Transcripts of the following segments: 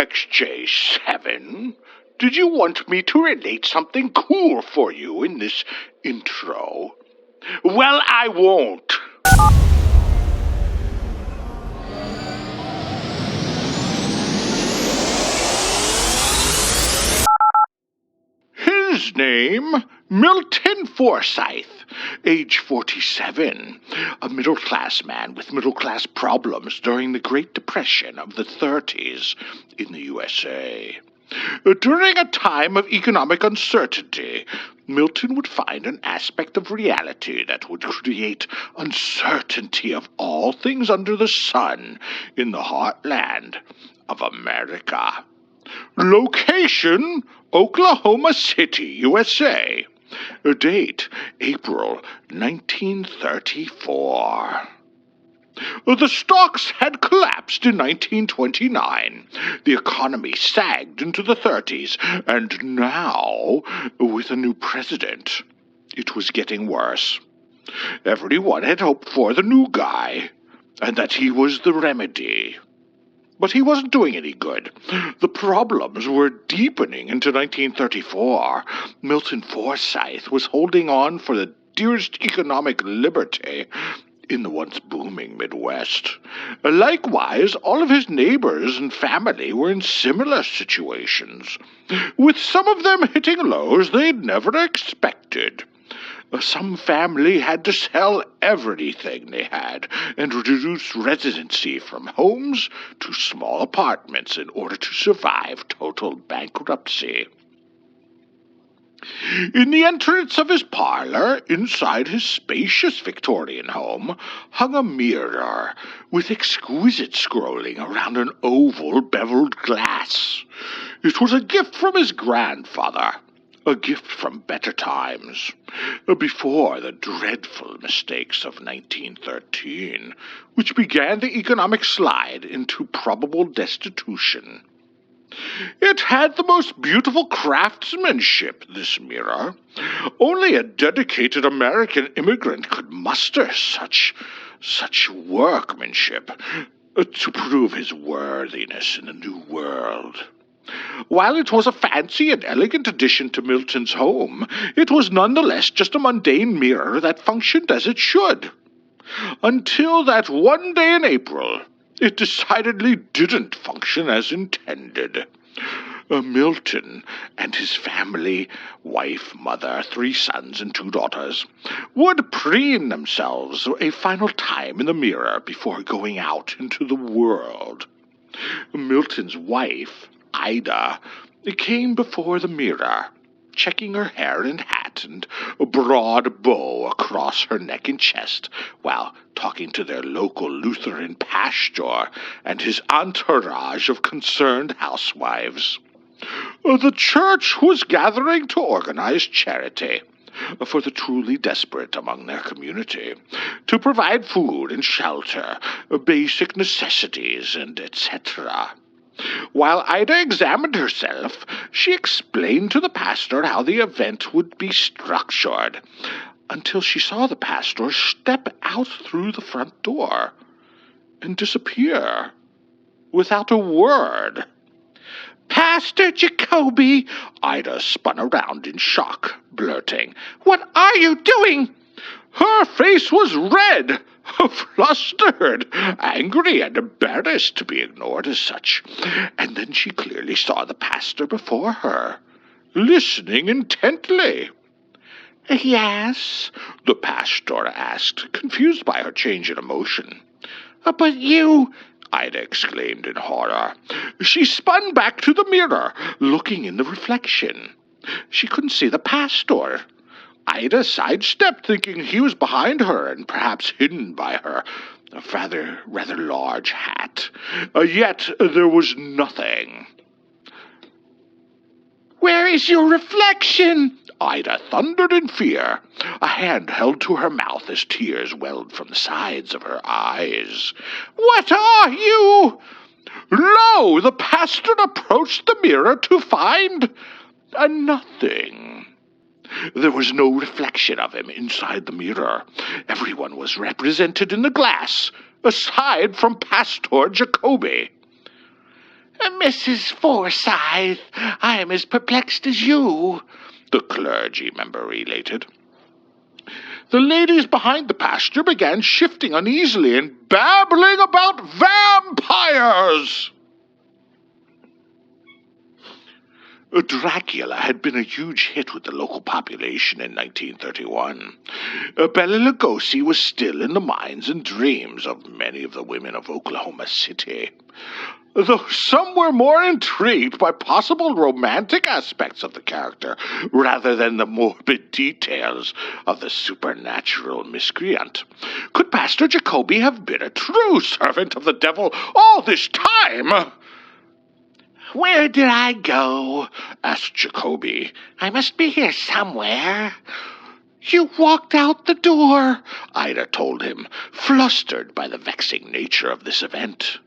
XJ7, did you want me to relate something cool for you in this intro? Well, I won't. His name, Milton Forsythe, age 47, a middle-class man with middle-class problems during the Great Depression of the 30s in the USA. During a time of economic uncertainty, Milton would find an aspect of reality that would create uncertainty of all things under the sun in the heartland of America. Location, Oklahoma City, USA. Date, April 1934. The stocks had collapsed in 1929. The economy sagged into the 30s, and now, with a new president, it was getting worse. Everyone had hoped for the new guy, and that he was the remedy. But he wasn't doing any good. The problems were deepening into 1934. Milton Forsythe was holding on for the dearest economic liberty in the once booming Midwest. Likewise, all of his neighbors and family were in similar situations, with some of them hitting lows they'd never expected. Some family had to sell everything they had and reduce residency from homes to small apartments in order to survive total bankruptcy. In the entrance of his parlor, inside his spacious Victorian home, hung a mirror with exquisite scrolling around an oval beveled glass. It was a gift from his grandfather. A gift from better times, before the dreadful mistakes of 1913, which began the economic slide into probable destitution. It had the most beautiful craftsmanship, this mirror. Only a dedicated American immigrant could muster such workmanship to prove his worthiness in the New World. While it was a fancy and elegant addition to Milton's home, it was nonetheless just a mundane mirror that functioned as it should. Until that one day in April, it decidedly didn't function as intended. Milton and his family, wife, mother, 3 sons and 2 daughters, would preen themselves a final time in the mirror before going out into the world. Milton's wife, Ida, came before the mirror, checking her hair and hat and a broad bow across her neck and chest, while talking to their local Lutheran pastor and his entourage of concerned housewives. The church was gathering to organize charity for the truly desperate among their community, to provide food and shelter, basic necessities, and etc. While Ida examined herself, she explained to the pastor how the event would be structured, until she saw the pastor step out through the front door and disappear without a word. "Pastor Jacoby!" Ida spun around in shock, blurting, "What are you doing?" Her face was red, flustered, angry, and embarrassed to be ignored as such. And then she clearly saw the pastor before her, listening intently. "Yes?" the pastor asked, confused by her change in emotion. "But you—" Ida exclaimed in horror. She spun back to the mirror, looking in the reflection. She couldn't see the pastor. Ida sidestepped, thinking he was behind her and perhaps hidden by her rather large hat. Yet there was nothing. "Where is your reflection?" Ida thundered in fear. A hand held to her mouth as tears welled from the sides of her eyes. "What are you?" Lo, the pastor approached the mirror to find nothing. There was no reflection of him inside the mirror. Everyone was represented in the glass, aside from Pastor Jacoby. Mrs. Forsyth, I am as perplexed as you, the clergy member related. The ladies behind the pasture began shifting uneasily and babbling about vampires. Dracula had been a huge hit with the local population in 1931. Bela Lugosi was still in the minds and dreams of many of the women of Oklahoma City, though some were more intrigued by possible romantic aspects of the character rather than the morbid details of the supernatural miscreant. Could Pastor Jacoby have been a true servant of the devil all this time? "Where did I go?" asked Jacoby. "I must be here somewhere." "You walked out the door," Ida told him, flustered by the vexing nature of this event.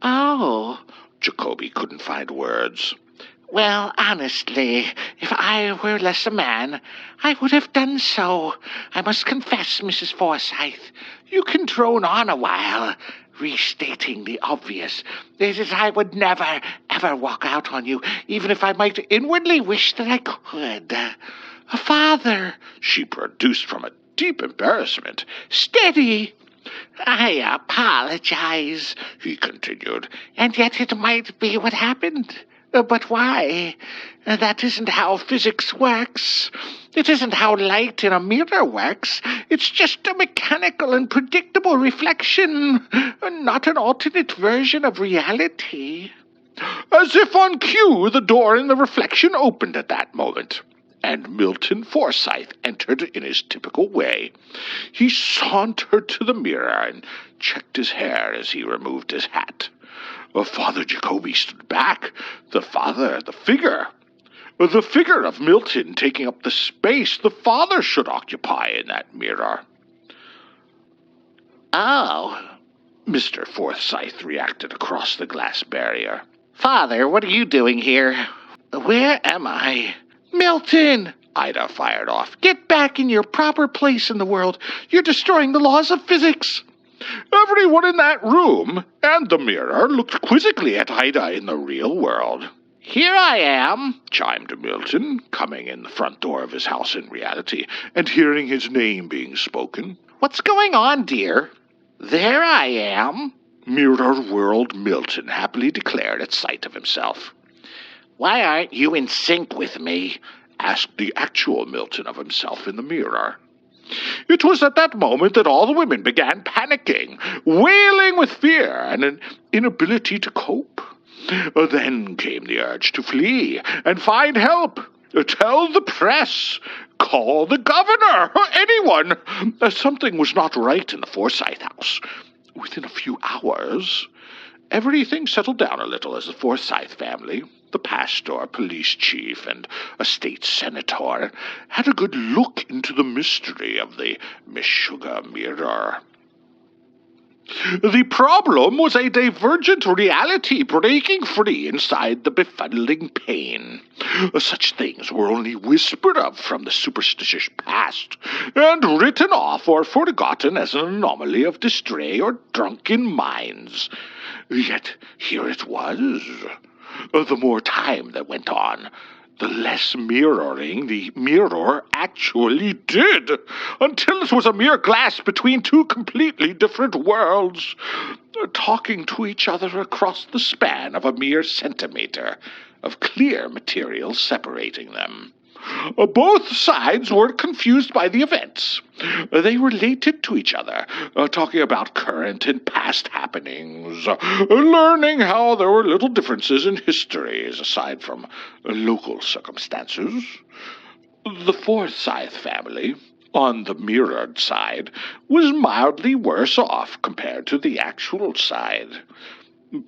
"Oh," Jacoby couldn't find words. "Well, honestly, if I were less a man, I would have done so. I must confess, Mrs. Forsyth, you can drone on a while, restating the obvious. That is, I would never, ever walk out on you, even if I might inwardly wish that I could. Father," she produced from a deep embarrassment. "Steady." "I apologize," he continued, "and yet it might be what happened. But why? That isn't how physics works. It isn't how light in a mirror works. It's just a mechanical and predictable reflection, not an alternate version of reality." As if on cue, the door in the reflection opened at that moment, and Milton Forsyth entered in his typical way. He sauntered to the mirror and checked his hair as he removed his hat. Father Jacoby stood back. The figure of Milton taking up the space the father should occupy in that mirror. "Oh," Mr. Forsyth reacted across the glass barrier. "Father, what are you doing here? Where am I?" "Milton!" Ida fired off. "Get back in your proper place in the world. You're destroying the laws of physics." Everyone in that room and the mirror looked quizzically at Ida in the real world. "Here I am," chimed Milton, coming in the front door of his house in reality and hearing his name being spoken. "What's going on, dear?" "There I am," Mirror World Milton happily declared at sight of himself. "Why aren't you in sync with me?" asked the actual Milton of himself in the mirror. It was at that moment that all the women began panicking, wailing with fear and an inability to cope. Then came the urge to flee and find help, tell the press, call the governor, or anyone. Something was not right in the Forsyth house. Within a few hours, everything settled down a little as the Forsyth family, the pastor, police chief, and a state senator, had a good look into the mystery of the Meshuggah mirror. The problem was a divergent reality breaking free inside the befuddling pain. Such things were only whispered of from the superstitious past, and written off or forgotten as an anomaly of distray or drunken minds. Yet here it was. The more time that went on, the less mirroring the mirror actually did, until it was a mere glass between two completely different worlds, talking to each other across the span of a mere centimeter of clear material separating them. Both sides were confused by the events. They related to each other, talking about current and past happenings, learning how there were little differences in histories aside from local circumstances. The Forsyth family, on the mirrored side, was mildly worse off compared to the actual side.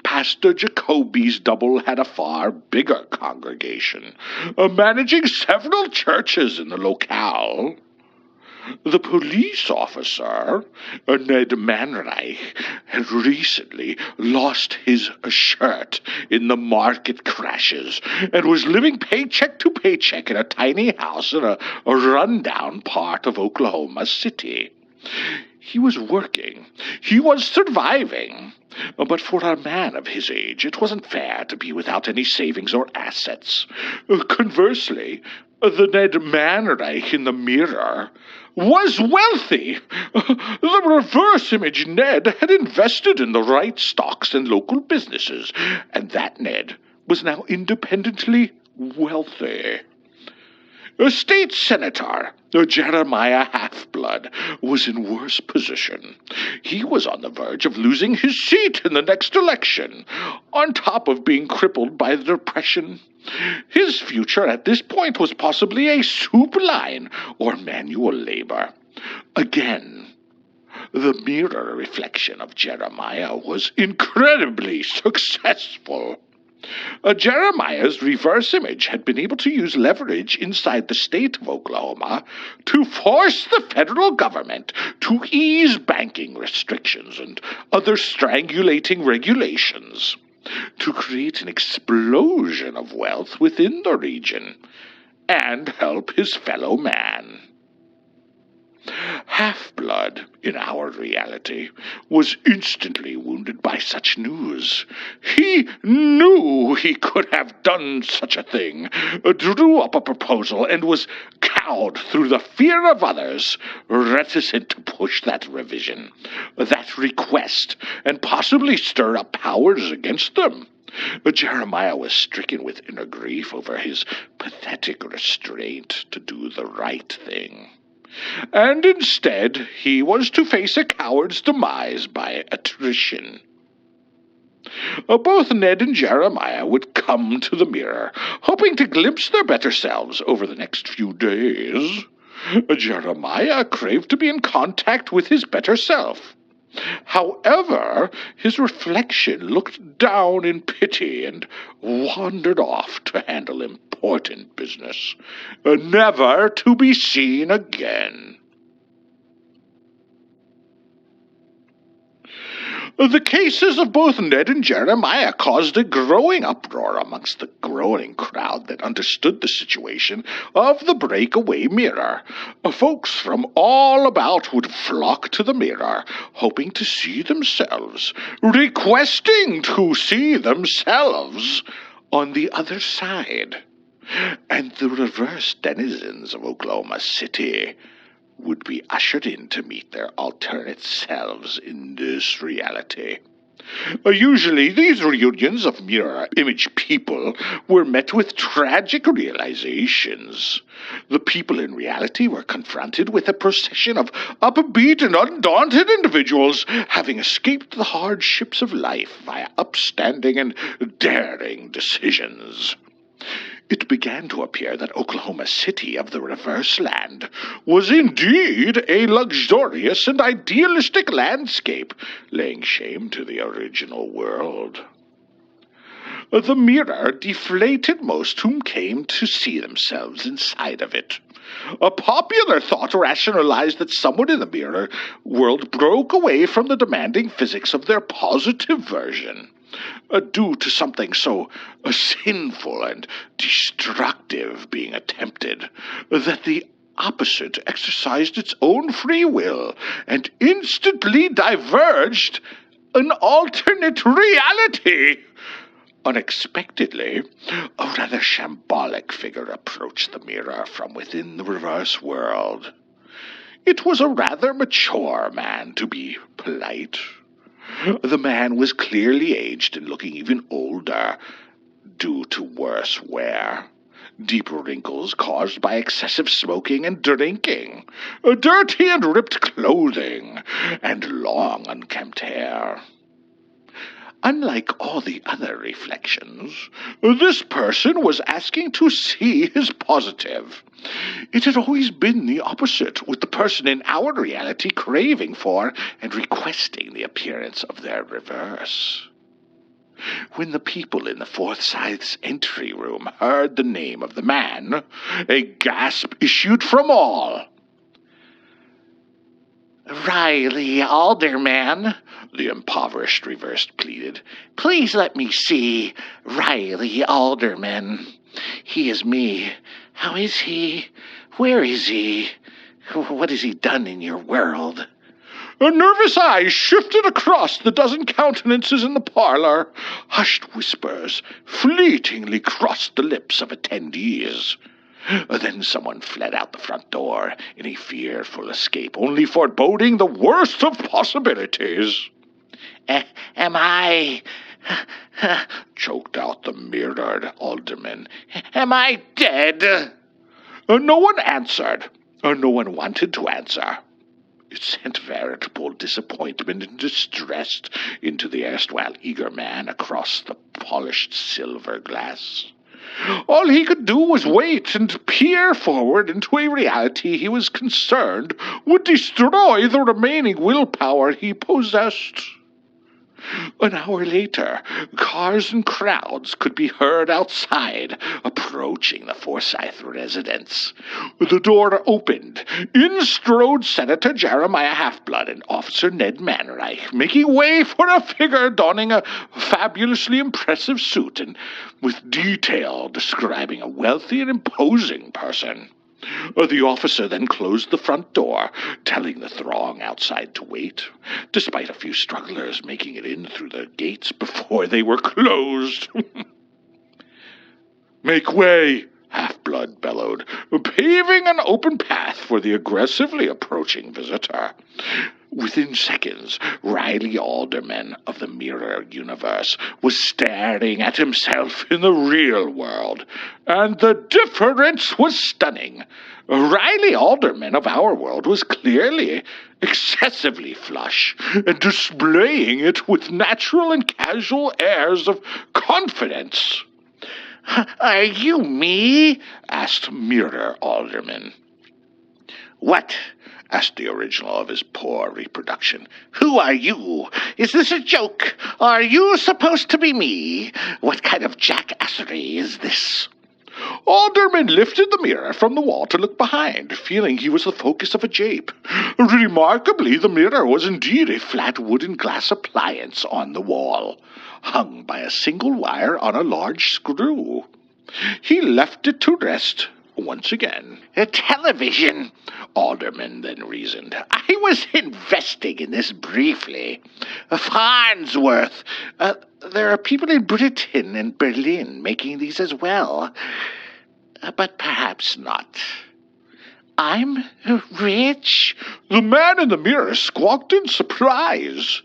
Pastor Jacoby's double had a far bigger congregation, managing several churches in the locale. The police officer, Ned Manreich, had recently lost his shirt in the market crashes and was living paycheck to paycheck in a tiny house in a rundown part of Oklahoma City. He was working. He was surviving. But for a man of his age, it wasn't fair to be without any savings or assets. Conversely, the Ned Manreich in the mirror was wealthy. The reverse image Ned had invested in the right stocks and local businesses, and that Ned was now independently wealthy. State Senator Jeremiah Half-Blood was in worse position. He was on the verge of losing his seat in the next election, on top of being crippled by the Depression. His future at this point was possibly a soup line or manual labor. Again, the mirror reflection of Jeremiah was incredibly successful. Jeremiah's reverse image had been able to use leverage inside the state of Oklahoma to force the federal government to ease banking restrictions and other strangulating regulations, to create an explosion of wealth within the region and help his fellow man. Half-Blood, in our reality, was instantly wounded by such news. He knew he could have done such a thing, drew up a proposal, and was cowed through the fear of others, reticent to push that revision, that request, and possibly stir up powers against them. Jeremiah was stricken with inner grief over his pathetic restraint to do the right thing. And instead, he was to face a coward's demise by attrition. Both Ned and Jeremiah would come to the mirror, hoping to glimpse their better selves over the next few days. Jeremiah craved to be in contact with his better self. However, his reflection looked down in pity and wandered off to handle important business, never to be seen again. The cases of both Ned and Jeremiah caused a growing uproar amongst the groaning crowd that understood the situation of the breakaway mirror. Folks from all about would flock to the mirror, hoping to see themselves, requesting to see themselves on the other side. And the reverse denizens of Oklahoma City would be ushered in to meet their alternate selves in this reality. Usually, these reunions of mirror image people were met with tragic realizations. The people in reality were confronted with a procession of upbeat and undaunted individuals having escaped the hardships of life via upstanding and daring decisions. It began to appear that Oklahoma City of the reverse land was indeed a luxurious and idealistic landscape, laying shame to the original world. The mirror deflated most whom came to see themselves inside of it. A popular thought rationalized that someone in the mirror world broke away from the demanding physics of their positive version, due to something so sinful and destructive being attempted, that the opposite exercised its own free will and instantly diverged an alternate reality. Unexpectedly, a rather shambolic figure approached the mirror from within the reverse world. It was a rather mature man, to be polite. The man was clearly aged and looking even older due to worse wear. Deep wrinkles caused by excessive smoking and drinking, dirty and ripped clothing, and long unkempt hair. Unlike all the other reflections, this person was asking to see his positive. It had always been the opposite, with the person in our reality craving for and requesting the appearance of their reverse. When the people in the Forsyth's entry room heard the name of the man, a gasp issued from all. "Riley Alderman," the impoverished reverse pleaded. "Please let me see Riley Alderman. He is me. How is he? Where is he? What has he done in your world?" Nervous eyes shifted across the dozen countenances in the parlor. Hushed whispers fleetingly crossed the lips of attendees. Then someone fled out the front door in a fearful escape, only foreboding the worst of possibilities. Am I... choked out the mirrored alderman. Am I dead? No one answered. No one wanted to answer. It sent veritable disappointment and distress into the erstwhile eager man across the polished silver glass. All he could do was wait and peer forward into a reality he was concerned would destroy the remaining willpower he possessed. An hour later, cars and crowds could be heard outside, approaching the Forsyth residence. The door opened. In strode Senator Jeremiah Halfblood and Officer Ned Manreich, making way for a figure donning a fabulously impressive suit and with detail describing a wealthy and imposing person. The officer then closed the front door, telling the throng outside to wait, despite a few strugglers making it in through the gates before they were closed. "Make way!" Half-Blood bellowed, paving an open path for the aggressively approaching visitor. Within seconds, Riley Alderman of the Mirror Universe was staring at himself in the real world, and the difference was stunning. Riley Alderman of our world was clearly excessively flush, and displaying it with natural and casual airs of confidence. "Are you me?" asked Mirror Alderman. "What?" asked the original of his poor reproduction. "Who are you? Is this a joke? Are you supposed to be me? What kind of jackassery is this?" Alderman lifted the mirror from the wall to look behind, feeling he was the focus of a jape. Remarkably, the mirror was indeed a flat wooden glass appliance on the wall, hung by a single wire on a large screw. He left it to rest once again. "A television," Alderman then reasoned. "I was investing in this briefly. Farnsworth. There are people in Britain and Berlin making these as well. But perhaps not. I'm rich?" The man in the mirror squawked in surprise.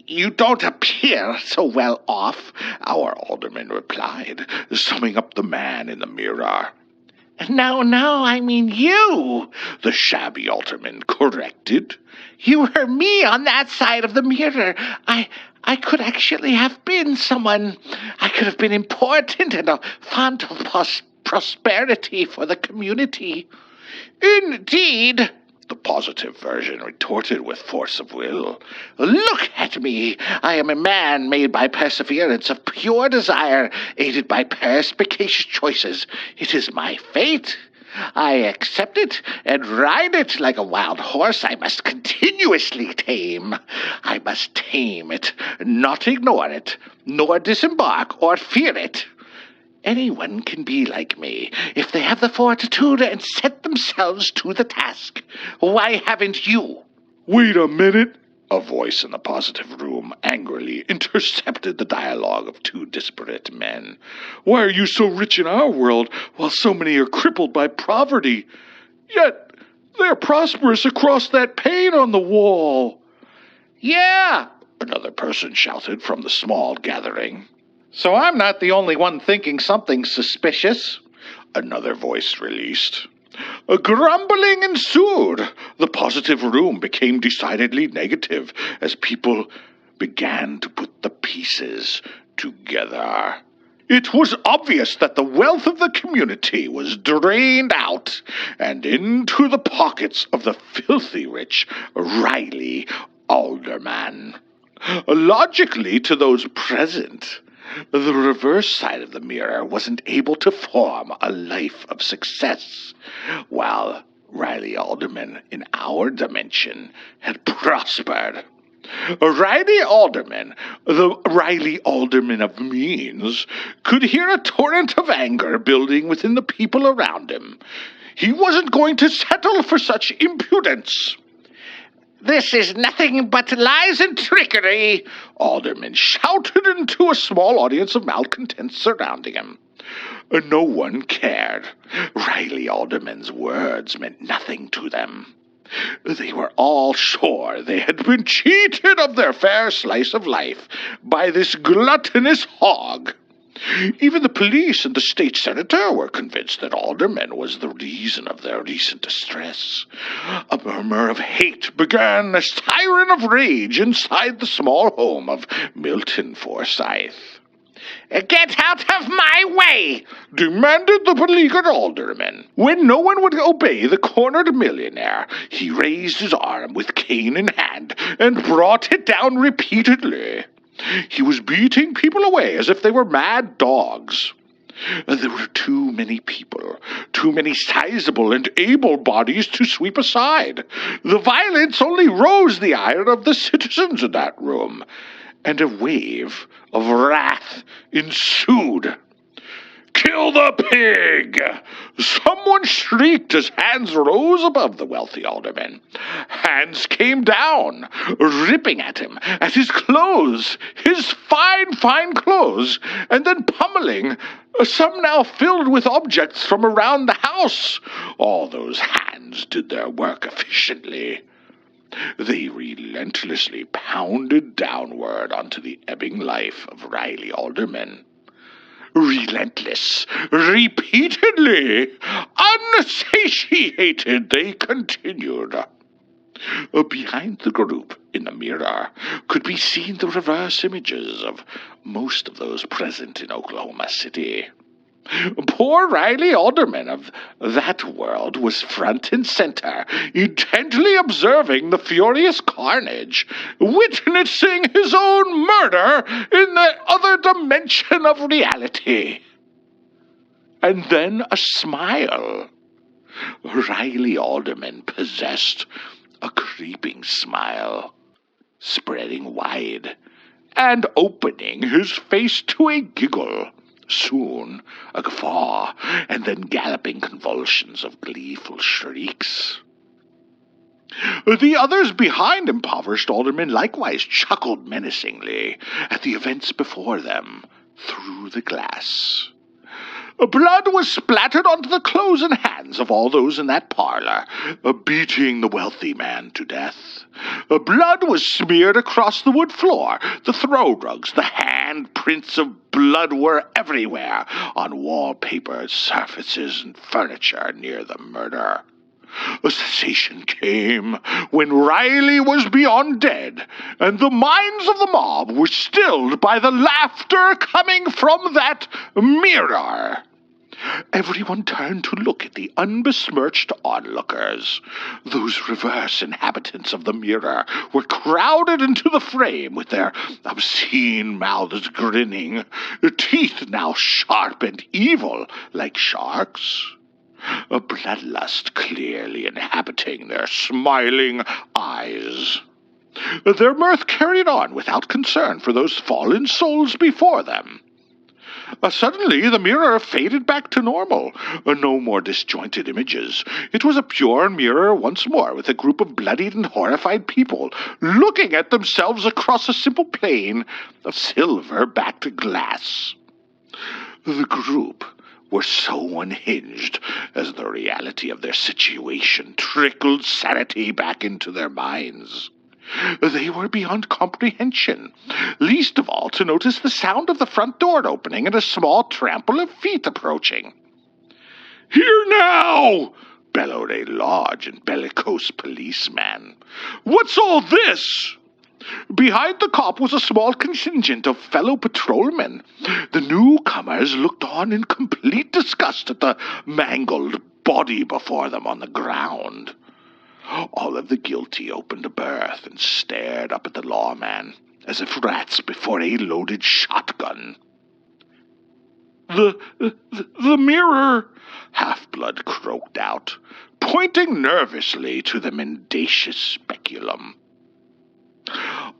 "You don't appear so well off," our alderman replied, summing up the man in the mirror. No, I mean you," the shabby alderman corrected. "You were me on that side of the mirror. I could actually have been someone. I could have been important and a font of prosperity for the community." "Indeed," the positive version retorted with force of will. "Look at me. I am a man made by perseverance of pure desire, aided by perspicacious choices. It is my fate. I accept it and ride it like a wild horse I must continuously tame. I must tame it, not ignore it, nor disembark or fear it. Anyone can be like me if they have the fortitude and set themselves to the task. Why haven't you?" "Wait a minute," a voice in the positive room angrily intercepted the dialogue of two disparate men. "Why are you so rich in our world while so many are crippled by poverty? Yet they're prosperous across that pane on the wall." "Yeah," another person shouted from the small gathering. "So I'm not the only one thinking something suspicious," another voice released. A grumbling ensued. The positive room became decidedly negative as people began to put the pieces together. It was obvious that the wealth of the community was drained out and into the pockets of the filthy rich Riley Alderman. Logically, to those present, the reverse side of the mirror wasn't able to form a life of success, while Riley Alderman in our dimension had prospered. Riley Alderman, the Riley Alderman of means, could hear a torrent of anger building within the people around him. He wasn't going to settle for such impudence. "This is nothing but lies and trickery," Alderman shouted into a small audience of malcontents surrounding him. No one cared. Riley Alderman's words meant nothing to them. They were all sure they had been cheated of their fair slice of life by this gluttonous hog. Even the police and the state senator were convinced that Alderman was the reason of their recent distress. A murmur of hate began a siren of rage inside the small home of Milton Forsyth. "Get out of my way!" demanded the beleaguered alderman. When no one would obey the cornered millionaire, he raised his arm with cane in hand and brought it down repeatedly. He was beating people away as if they were mad dogs. There were too many people, too many sizable and able bodies to sweep aside. The violence only rose the ire of the citizens in that room, and a wave of wrath ensued. "Kill the pig!" Someone shrieked as hands rose above the wealthy alderman. Hands came down, ripping at him, at his clothes, his fine, fine clothes, and then pummeling, some now filled with objects from around the house. All those hands did their work efficiently. They relentlessly pounded downward onto the ebbing life of Riley Alderman. Relentless, repeatedly, unsatiated, they continued. Behind the group, in the mirror, could be seen the reverse images of most of those present in Oklahoma City. Poor Riley Alderman of that world was front and center, intently observing the furious carnage, witnessing his own murder in the other dimension of reality. And then a smile. Riley Alderman possessed a creeping smile, spreading wide and opening his face to a giggle. Soon a guffaw, and then galloping convulsions of gleeful shrieks. The others behind impoverished aldermen likewise chuckled menacingly at the events before them through the glass. Blood was splattered onto the clothes and hands of all those in that parlor, beating the wealthy man to death. Blood was smeared across the wood floor. The throw rugs, the handprints of blood were everywhere, on wallpaper, surfaces, and furniture near the murder. A cessation came when Riley was beyond dead, and the minds of the mob were stilled by the laughter coming from that mirror. Everyone turned to look at the unbesmirched onlookers. Those reverse inhabitants of the mirror were crowded into the frame with their obscene mouths grinning, teeth now sharp and evil like sharks. A bloodlust clearly inhabiting their smiling eyes. Their mirth carried on without concern for those fallen souls before them. Suddenly, the mirror faded back to normal. No more disjointed images. It was a pure mirror once more, with a group of bloodied and horrified people looking at themselves across a simple plane of silver-backed glass. The group were so unhinged as the reality of their situation trickled sanity back into their minds. They were beyond comprehension, least of all to notice the sound of the front door opening and a small trample of feet approaching. "Here now!" bellowed a large and bellicose policeman. "What's all this?" Behind the cop was a small contingent of fellow patrolmen. The newcomers looked on in complete disgust at the mangled body before them on the ground. All of the guilty opened a berth and stared up at the lawman, as if rats before a loaded shotgun. The mirror," Half-Blood croaked out, pointing nervously to the mendacious speculum.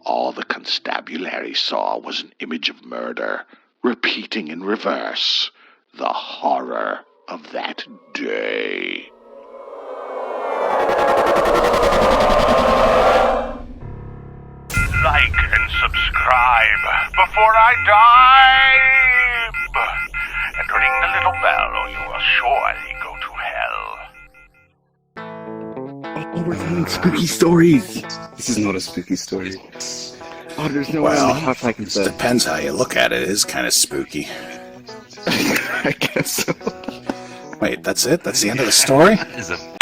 All the constabulary saw was an image of murder, repeating in reverse the horror of that day. like and subscribe before I die. And ring the little bell or you will surely go to hell. Oh, we're telling spooky stories. This is not a spooky story. Oh, there's no way on the couch I can say. Depends how you look at it. It is kind of spooky. I guess so. Wait, that's it? That's the end of the story? That is a